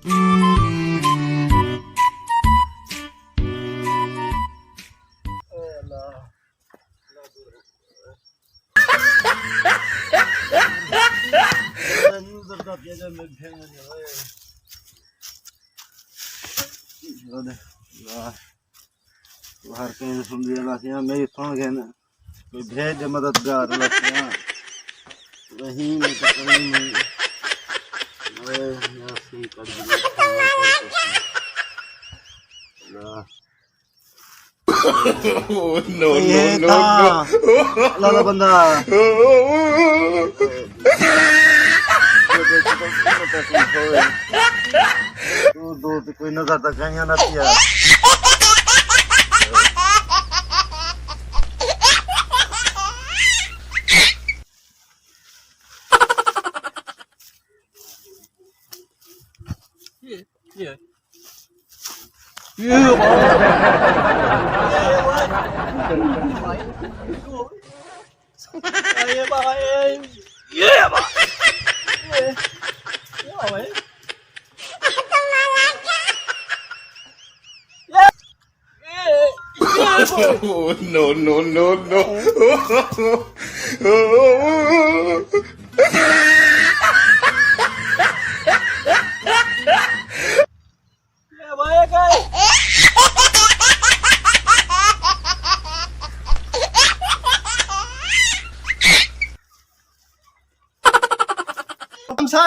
हर कहीं सुन दिया लासियां मेरी सुन गए ना कोई भेज मददगार लासियां वही में तो कहीं नहीं अरे यासी कर दिया नो नो नो लाला बंदा दो कोई नजर तक कहीं ना किया no no no no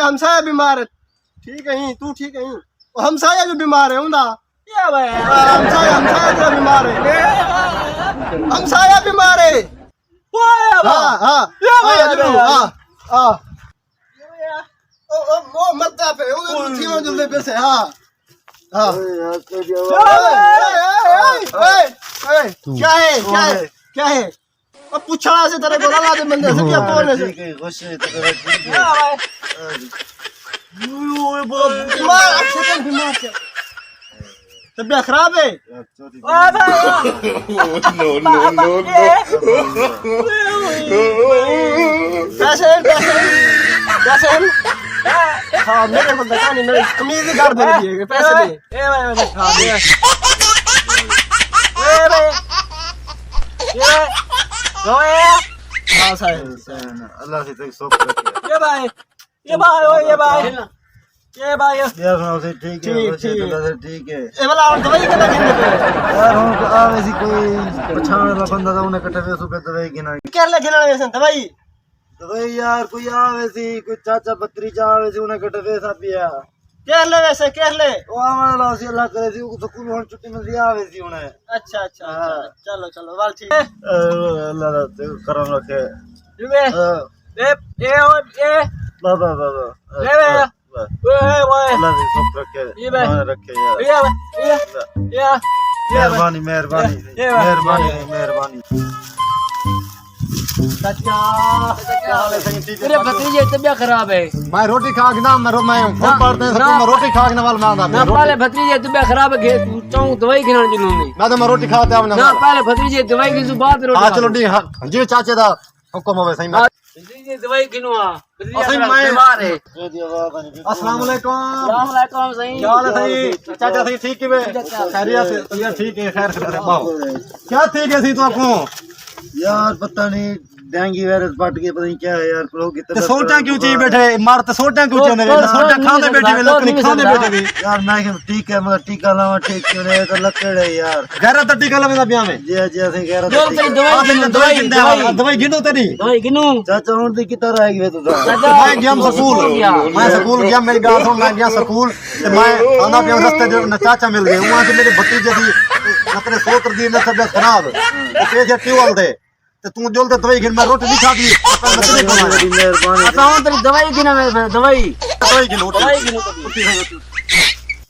हमसाया बीमार है। ठीक है तू ठीक है हमसाया जो बीमार है उंदा हमसाया तेरा बीमार है हमसाया बीमार है हाँ हाँ हाँ वो मरता पे उठियों जल्दी पे से हाँ हाँ क्या है क्या है क्या है अब पूछना से तेरे को लगा दे बंदे से क्या बोलने से बीमार अच्छे बीमार क्या तबीयत खराब है नो नो नो पैसे हाँ मेरे को बता नहीं मेरी कमीज ही गाड़ देगी पैसे दे हाँ साहब अल्लाह से तक सब रखे ये भाई ये यार सुनाओ से ठीक है ठीक है ये वाला और दवाई कितना गिनने पे यार हम आ वैसी कोई पछाण वाला बंदा था उन्हें कटे वे सुबह दवाई गिना क्या ले गिनना वैसे दवाई यार कोई आ वैसी कोई चाचा भतीजा आ वैसी उन्हें कटे वे सा पिया क्या ले वैसे क्या ले वो हमारा लासी अल्लाह करे सी को स्कूल होन छुट्टी मिल दिया आ वैसी उन्हें अच्छा चलो वाल ठीक है अल्लाह ते करम रखे ये बाबा अल्लाह से सब रखे रखे यार मेहरबानी चाचा तेरे भतीजे तबीयत खराब है मैं रोटी खा के ना मैं फोन पड़ते हैं मैं रोटी खा के ना वाल मांगा ना पहले भतीजे तबीयत खराब है चाहूं दवाई खिलाने जिन्होंने मैं तो मैं रोटी खाते आऊं ना पहले भतीजे दवाई की बात रोटी हां चलो डी जी चाचे दा हुक्म होवे सही में भतीजे दवाई खिलवा भतीजे बीमार है अस्सलाम वालेकुम सही क्या हाल है सही चाचा सही ठीक है खैरियत से तबीयत ठीक है खैर से क्या ठीक है सी तो आपको यार पता नहीं डेंगू वायरस पट के पता नहीं क्या है यार लोग तो सोटा क्यों चाहिए बैठे मार तो सोटा क्यों चाहिए सोटा खाने बैठे वे लोग नहीं खाने बैठे वे यार मैं ठीक है मगर टीका लावा ठीक क्यों नहीं तो लकड़ है यार गैर तो टीका लगा बिया में जी ऐसे कह रहा दवाई गिनो तेरी दवाई गिनो चाचा हुन दी कितना रहेगी वे तो मैं गया स्कूल गया मेरी बात सुन मैं गया स्कूल ते मैं आना पे रास्ते जो चाचा मिल गए वहां से मेरे भतीजे दी मतलब सोच दी ना तबीयत खराब तो जे ट्यूबल थे तो तू जल्दी दवाई गिन मैं रोटी नहीं खा दी मेहरबानी अच्छा हूं तेरी दवाई गिना मैं दवाई गिनो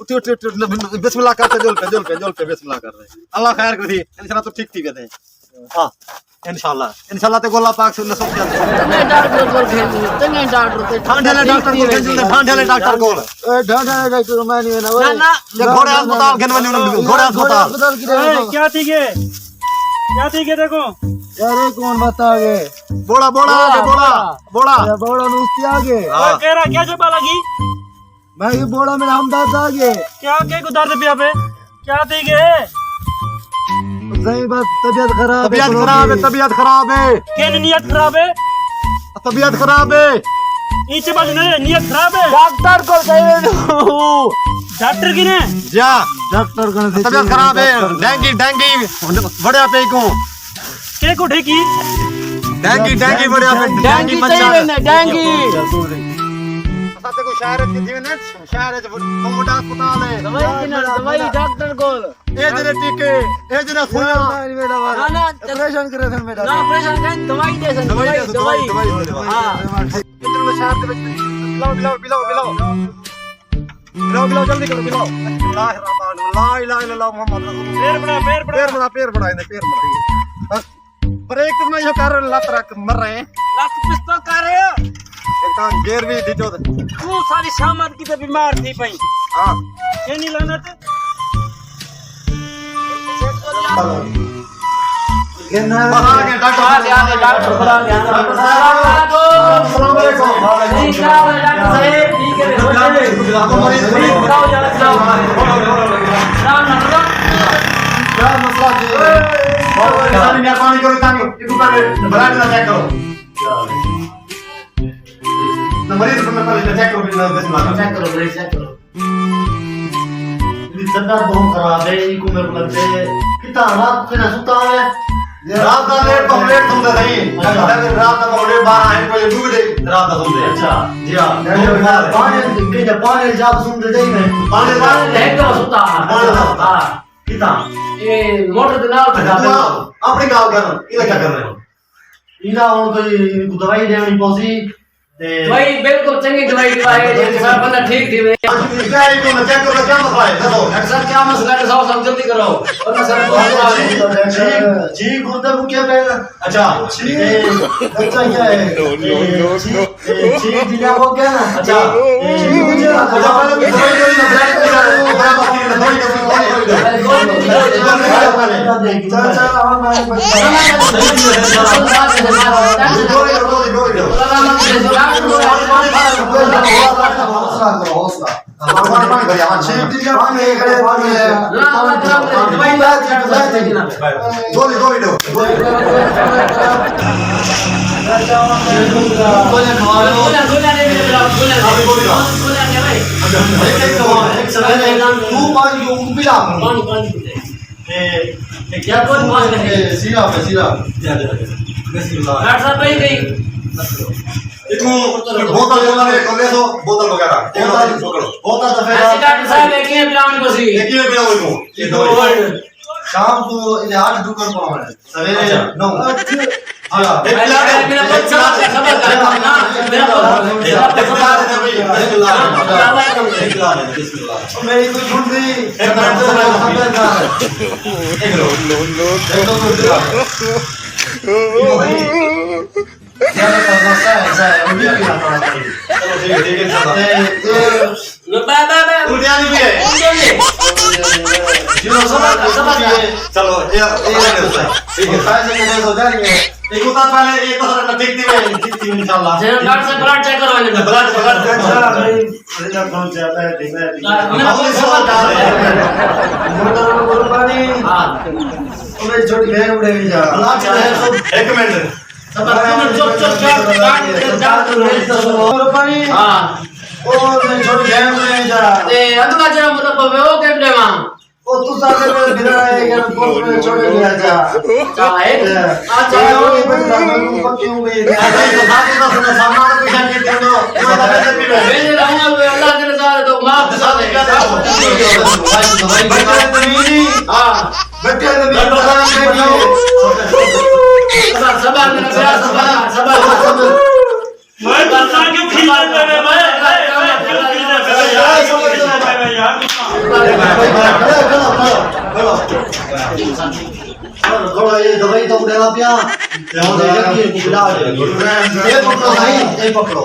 उठी बिस्मिल्लाह करते जोल पे बिस्मिल्लाह कर रहे अल्लाह खैर कर दी इंशाल्लाह तो ठीक थी गए हां इंशाल्लाह ते गोला पाक से सब चलते तंगे डॉक्टर को ठंडे वाले डॉक्टर को मैं नहीं ना ना ये घोड़े अस्पताल गिनवानी घोड़े अस्पताल क्या ठीक है देखो यार कौन बता आगे बोड़ा नुस्ती आगे कह रहा क्या छपा लगी मैं ये बोला मेरा हमदर्द आ गए क्या के को दर्द पिया पे क्या थी के सही बात तबीयत खराब तबीयत खराब है के नियत खराब है तबीयत खराब है नीचे बाजू ने नियत खराब है डॉक्टर को चाहिए डॉक्टर की ने जा डॉक्टर का तबीयत खराब है डेंगी बड़े पे को के को ठेकी डेंगी बड़े पे डेंगी चाहिए ना डेंगी साथे को शहर की थी ना शहर से मोटा अस्पताल है दवाई डॉक्टर को ए जने टीके ए जने सुना ना ना ऑपरेशन करे थे मेरा ना ऑपरेशन कर दवाई दे दवाई हां इधर शहर के बिलाओ जल्दी करो बिलाओ ला इलाहा इल्लल्लाह मोहम्मद पैर बड़ा बस पर एक तो मैं यो कर लत रख मर रहे हैं लत पिस्तो कर एक तो गेर भी दी जो तू सारी शामत की तो बीमार थी पई हां ये नहीं लानत बहा के डॉक्टर डॉक्टर बुला के डॉक्टर साहब अस्सलाम वालेकुम ठीक है डॉक्टर साहब ठीक है मरीज बताओ जरा क्या मसला है और मेहरबानी करो तांगो इनको पहले ब्लड ना चेक करो ना मरीज को मैं पहले चेक करो बिना बिस्मिल्लाह चेक करो ये तबीयत बहुत खराब है इनको मेरे को लगता है कितना रात को ना सुता है रात का लेट तुम सही रात का लेट 12 है कोई डूबे रात का तुम अच्छा जी हां पानी जाप सुनते जाई मैं पानी लेट तो सुता हां कितना ये मोटर के नाल अपनी गाल कर इधर क्या कर रहे हो इना और कोई दवाई देनी पौसी भाई बिल्कुल चंगी दवाई दिवाए जे सब बंदा ठीक थी वे क्या इनको मैं चेक करो क्या मसला है देखो सर क्या मसला है सब जल्दी करो वरना सर जी गुर्दे मुके पे अच्छा अच्छा क्या है No, no, no, no. जी दिया वो क्या ना अच्छा मुझे अच्छा पहले दवाई दो ना ब्लड को बराबर की दवाई दो चाचा हमारे क्या कोई बात नहीं सीरा डॉक्टर साहब भाई गई इनको बोतल वगैरह ले दो बोतल वगैरह बोतल तो फिर ऐसे डॉक्टर साहब एक ही प्लान बसी देखिए बिना वो ये दवाई शाम को इधर 8 दुकान पावे सवेरे 9 हां मेरा बच्चा खबर कर ना मेरा मेरी कोई ढूंढी चलो एक उतार पहले एक तो ठीक थी इंशाल्लाह डॉक्टर साहब ब्लड चेक करो इन्हें ब्लड हां छोटी बहन उड़े जा एक मिनट चुप पानी हां और छोटी बहन उड़े जा ते अगला जरा मतलब वो के प्लेवा ओ तू साथे में बिना है बोल में छोड़ दिया जा चाहे अच्छा वो बंदा मैं क्यों में सामान को पीछे के दो मैं रहूंगा अल्लाह के रजा तो माफ कर दे हां बेटे सबर मैं बता क्यों खिलाते हैं मैं क्यों खिलाते हैं यार थोड़ा ये दवाई तो उड़ेगा पिया ये पकड़ो भाई ये पकड़ो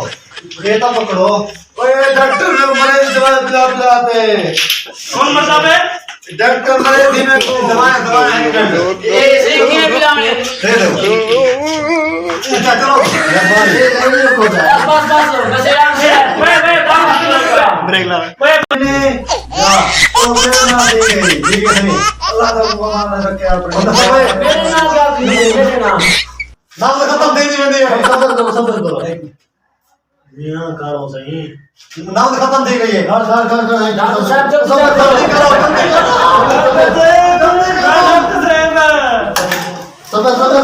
ये तो पकड़ो ओए डॉक्टर ने मरे दवाई पिलाते कौन मतलब है डॉक्टर मेरे दिन को दवाएं ये सीखे पिलाने दे दो अच्छा चलो बस बस से मैं बात ब्रेक ला तो मेरा नाम दे गई ठीक है नहीं अल्लाह का भगवान ने रखे अपने मेरे नाम क्या मेरे नाम नाम तो खत्म दे दी मैंने सबर करो मियां करो सही नाम तो खत्म दे गई है डॉक्टर साहब जब सबर जल्दी करो सबर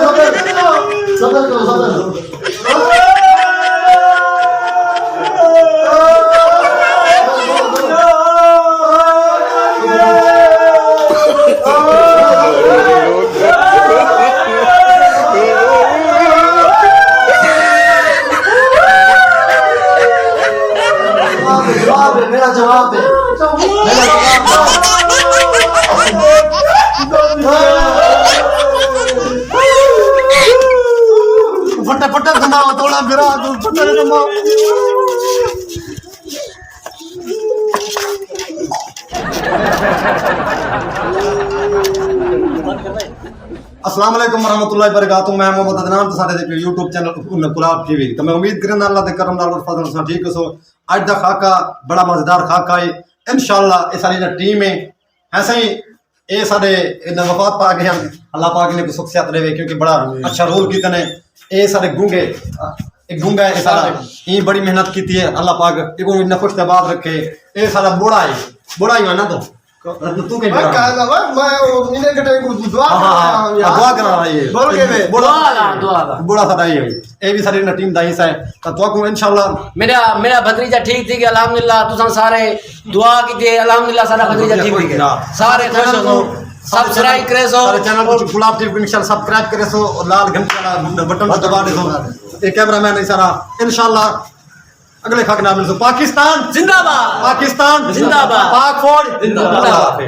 मेरा जवाब है फटे फटे घुमाओ थोड़ा मेरा फटे घुमाओ अस्सलाम वालेकुम रहमतुल्लाहि व बरकातहू मैं मोहम्मद अदनान तो साडे दे YouTube चैनल गुलाब टीवी तो मैं उम्मीद करना अल्लाह दे करम नाल फजल से ठीक हो आज दा खाका बड़ा मजेदार खाका है इंशाअल्लाह ये सारी टीम है ऐसे ही ये साडे वफात पा गए हैं अल्लाह पाक ने सुख सेहत देवे क्योंकि बड़ा अच्छा रोल कीते ने ये सारे गूंगे एक गूंगा है सारा ये बड़ी मेहनत की है अल्लाह पाक इको इतना खुश आबाद रखे ये सारा बूढ़ा ही है ना तो तू कहीं मैं कहा था मैं वो इन्हें कटे को दुआ दुआ करा रहा है बोल के मैं दुआ बूढ़ा सारा ही है ये भी सारी टीम दा हिस्सा है तो को इंशाल्लाह मेरा भतीजा ठीक थी कि अल्हम्दुलिल्लाह तुसां सारे दुआ कीजिए अल्हम्दुलिल्लाह सारा भतीजा ठीक थी सारे खुश हो सब्सक्राइब करे सो सारे चैनल को गुलाब टीवी को इंशाल्लाह सब्सक्राइब करे सो और लाल घंटे वाला बटन दबा दे सो ये कैमरामैन है सारा इंशाल्लाह अगले खाक नाम मिल सो पाकिस्तान जिंदाबाद पाकिस्तान जिंदाबाद पाक फौज जिंदाबाद